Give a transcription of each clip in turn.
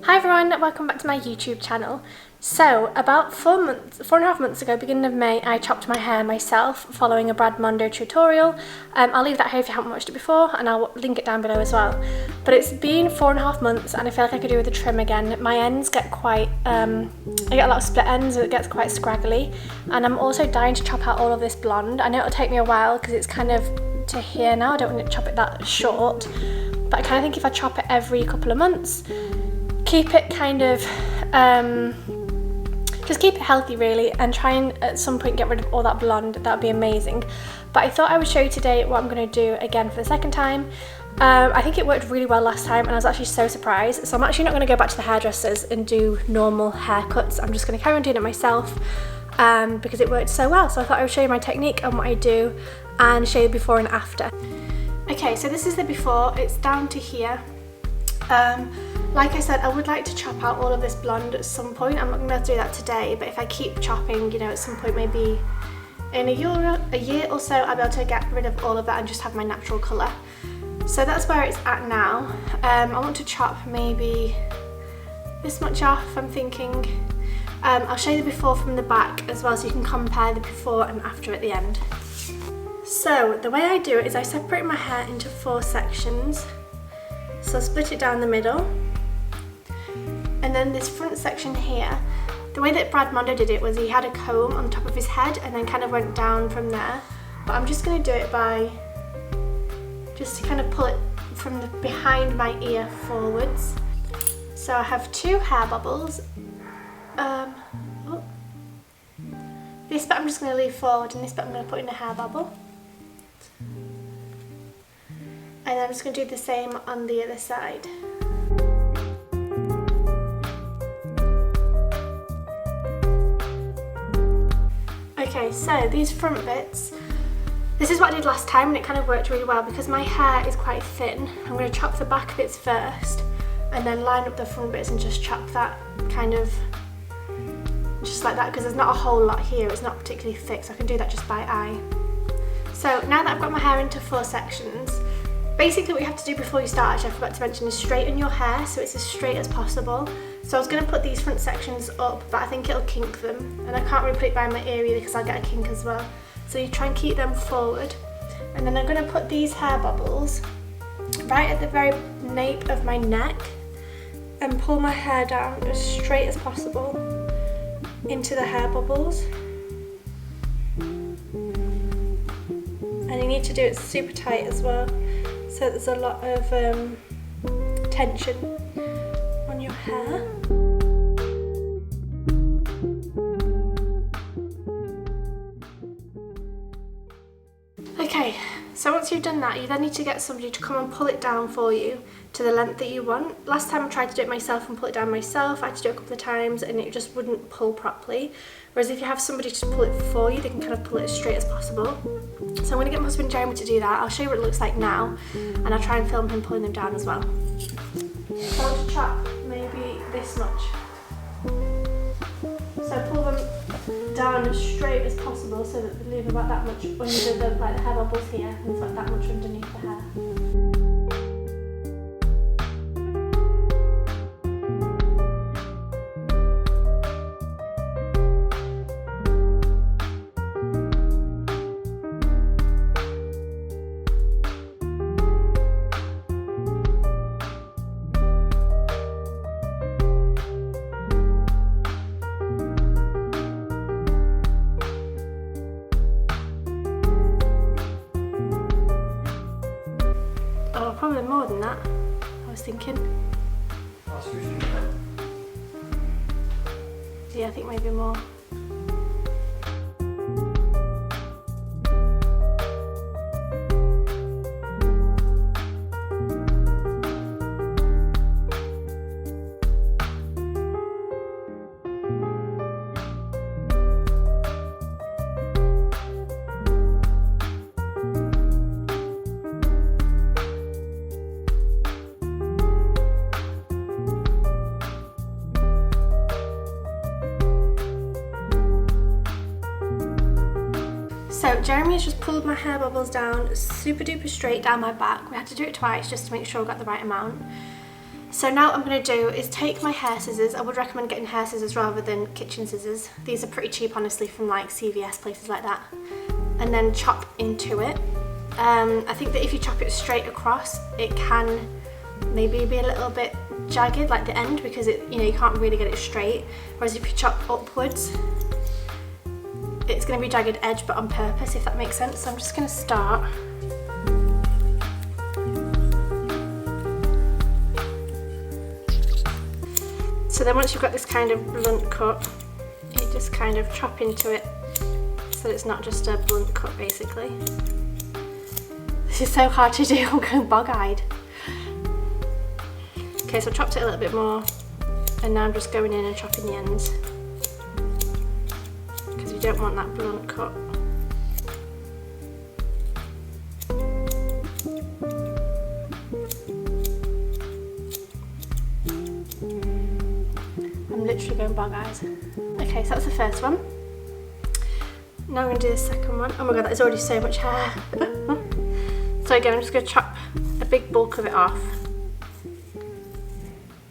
Hi everyone, welcome back to my YouTube channel. So about 4.5 months ago, beginning of May, I chopped my hair myself following a Brad Mondo tutorial. I'll leave that here if you haven't watched it before, and I'll link it down below as well. But it's been 4.5 months and I feel like I could do with a trim again. My ends get quite, I get a lot of split ends and it gets quite scraggly. And I'm also dying to chop out all of this blonde. I know it'll take me a while because it's kind of to here now. I don't want to chop it that short. But I kind of think if I chop it every couple of months, keep it kind of, just keep it healthy really, and try and at some point get rid of all that blonde, that would be amazing. But I thought I would show you today what I'm going to do again for the second time. I think it worked really well last time and I was actually so surprised. So I'm actually not going to go back to the hairdressers and do normal haircuts. I'm just going to carry on doing it myself because it worked so well. So I thought I would show you my technique and what I do and show you before and after. Okay, so this is the before, it's down to here. Like I said, I would like to chop out all of this blonde at some point. I'm not going to be able to do that today, but if I keep chopping, you know, at some point, maybe in a year or so, I'll be able to get rid of all of that and just have my natural colour. So that's where it's at now. I want to chop maybe this much off, I'm thinking. I'll show you the before from the back as well, so you can compare the before and after at the end. So the way I do it is I separate my hair into 4 sections. So I'll split it down the middle. And then this front section here, the way that Brad Mondo did it was he had a comb on top of his head and then kind of went down from there. But I'm just going to do it by just to kind of pull it from the behind my ear forwards. So I have 2 hair bubbles. This bit I'm just going to leave forward and this bit I'm going to put in a hair bubble. And I'm just going to do the same on the other side. Okay, so these front bits, this is what I did last time and it kind of worked really well because my hair is quite thin. I'm going to chop the back bits first and then line up the front bits and just chop that kind of just like that because there's not a whole lot here, it's not particularly thick, so I can do that just by eye. So now that I've got my hair into 4 sections, basically what you have to do before you start, actually I forgot to mention, is straighten your hair so it's as straight as possible. So I was going to put these front sections up, but I think it'll kink them, and I can't really put it by my ear either because I'll get a kink as well. So you try and keep them forward, and then I'm going to put these hair bubbles right at the very nape of my neck and pull my hair down as straight as possible into the hair bubbles. And you need to do it super tight as well, so there's a lot of tension on your hair. Okay, so once you've done that, you then need to get somebody to come and pull it down for you to the length that you want. Last time I tried to do it myself and pull it down myself, I had to do it a couple of times and it just wouldn't pull properly. Whereas if you have somebody to pull it for you, they can kind of pull it as straight as possible. So I'm going to get my husband Jeremy to do that. I'll show you what it looks like now and I'll try and film him pulling them down as well. So I want to chop maybe this much. So pull them down as straight as possible so that they leave about that much under the hair bubbles here, and it's like that much underneath the hair. Probably more than that, I was thinking. Yeah, I think maybe more. So Jeremy has just pulled my hair bubbles down super duper straight down my back. We had to do it twice just to make sure I got the right amount. So now what I'm going to do is take my hair scissors. I would recommend getting hair scissors rather than kitchen scissors. These are pretty cheap, honestly, from like CVS, places like that. And then chop into it. I think that if you chop it straight across, it can maybe be a little bit jagged, like the end, because it, you know, you can't really get it straight. Whereas if you chop upwards, it's going to be jagged edge, but on purpose, if that makes sense. So I'm just going to start. So then once you've got this kind of blunt cut, you just kind of chop into it so it's not just a blunt cut, basically. This is so hard to do, I'm going bog-eyed. Okay, so I chopped it a little bit more, and now I'm just going in and chopping the ends, because you don't want that blunt cut. Literally going bog-eyed. Okay, so that's the first one. Now I'm going to do the second one. Oh my god, that is already so much hair. So again, I'm just going to chop a big bulk of it off.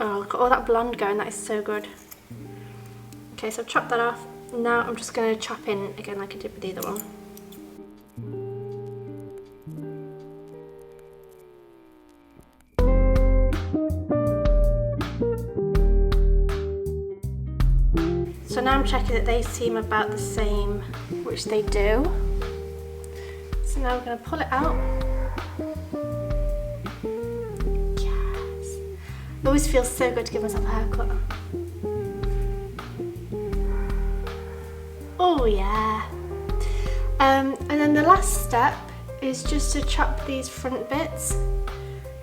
Oh, look at all that blonde going, that is so good. Okay, so I've chopped that off. Now I'm just going to chop in again like I did with the other one. So now I'm checking that they seem about the same, which they do. So now we're going to pull it out. Yes. It always feels so good to give myself a haircut. Oh yeah. And then the last step is just to chop these front bits.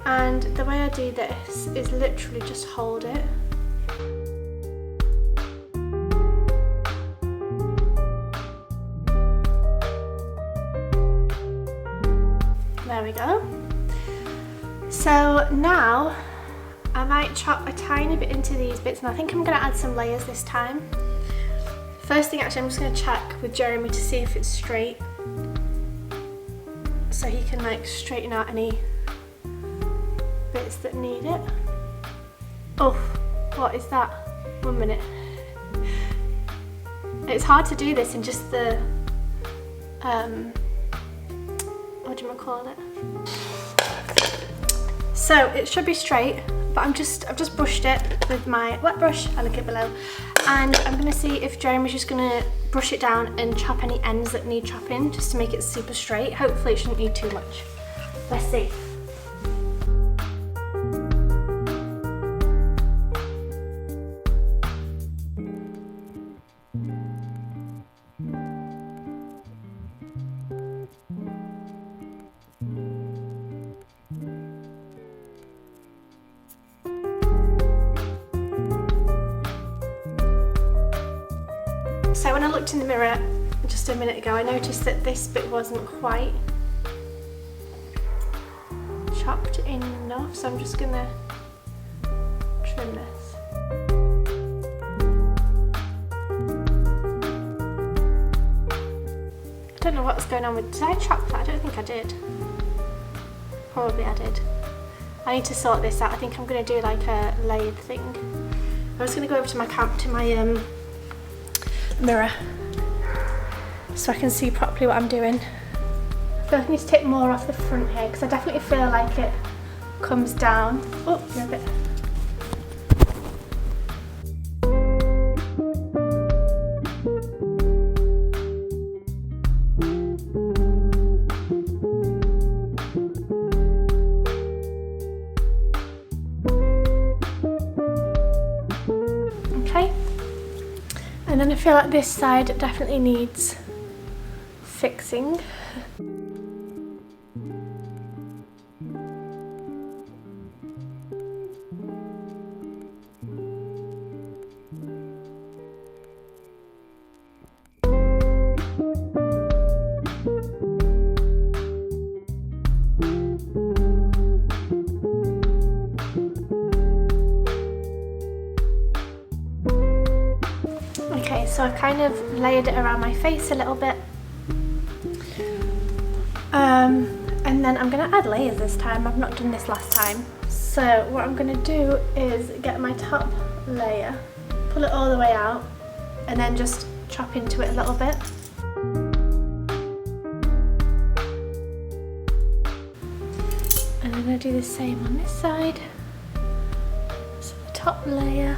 And the way I do this is literally just hold it. There we go. So now I might chop a tiny bit into these bits, and I think I'm going to add some layers this time. First thing, actually, I'm just going to check with Jeremy to see if it's straight, so he can like straighten out any bits that need it. Oh, what is that? 1 minute. It's hard to do this in just the what do you call it? So it should be straight, but I've just brushed it with my wet brush. I'll link it below. And I'm gonna see if Jeremy's just gonna brush it down and chop any ends that need chopping, just to make it super straight. Hopefully it shouldn't need too much. Let's see. So when I looked in the mirror just a minute ago, I noticed that this bit wasn't quite chopped enough, so I'm just gonna trim this. I don't know what's going on with, did I chop that? I don't think I did. Probably I did. I need to sort this out. I think I'm gonna do like a layered thing. I'm just gonna go over to my mirror so I can see properly what I'm doing. I feel like I need to take more off the front here, because I definitely feel like it comes down. Oh, a bit. Okay. And then I feel like this side definitely needs fixing. Okay, so I've kind of layered it around my face a little bit. And then I'm going to add layers this time. I've not done this last time. So what I'm going to do is get my top layer, pull it all the way out, and then just chop into it a little bit. And I'm going to do the same on this side. So the top layer.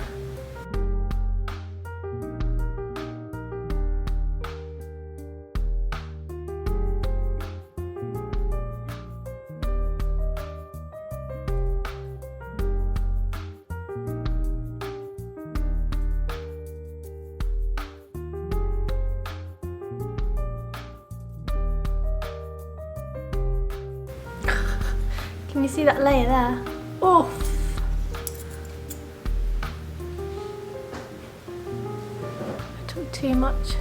Can you see that layer there? Oof! I took too much.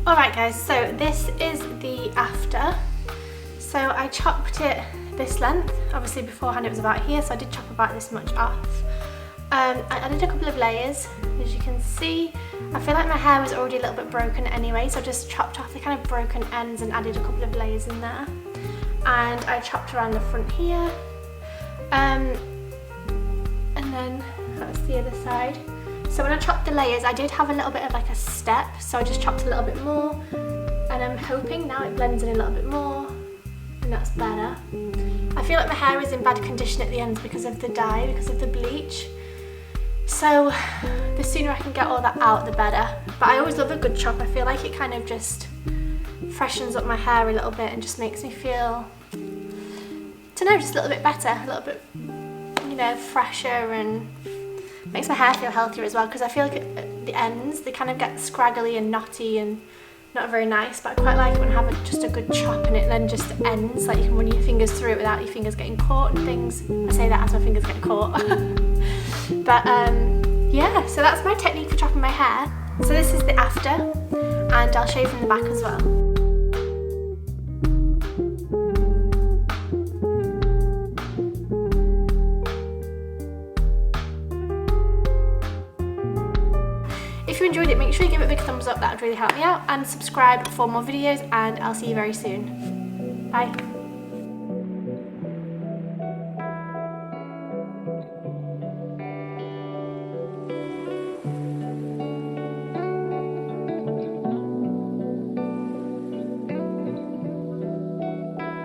Alright guys, so this is the after. So I chopped it this length. Obviously beforehand it was about here, so I did chop about this much off. I added a couple of layers, as you can see. I feel like my hair was already a little bit broken anyway, so I just chopped off the kind of broken ends and added a couple of layers in there. And I chopped around the front here. And then that's the other side. So when I chopped the layers, I did have a little bit of like a step, so I just chopped a little bit more, and I'm hoping now it blends in a little bit more, and that's better. I feel like my hair is in bad condition at the ends because of the dye, because of the bleach. So the sooner I can get all that out, the better. But I always love a good chop. I feel like it kind of just freshens up my hair a little bit and just makes me feel, I don't know, just a little bit better, a little bit, you know, fresher, and makes my hair feel healthier as well, because I feel like at the ends they kind of get scraggly and knotty and not very nice, but I quite like it when I have just a good chop and it then just ends, like you can run your fingers through it without your fingers getting caught and things. I say that as my fingers get caught. But yeah, so that's my technique for chopping my hair. So this is the after, and I'll show you from the back as well. If you enjoyed it, make sure you give it a big thumbs up, that would really help me out, and subscribe for more videos, and I'll see you very soon. Bye.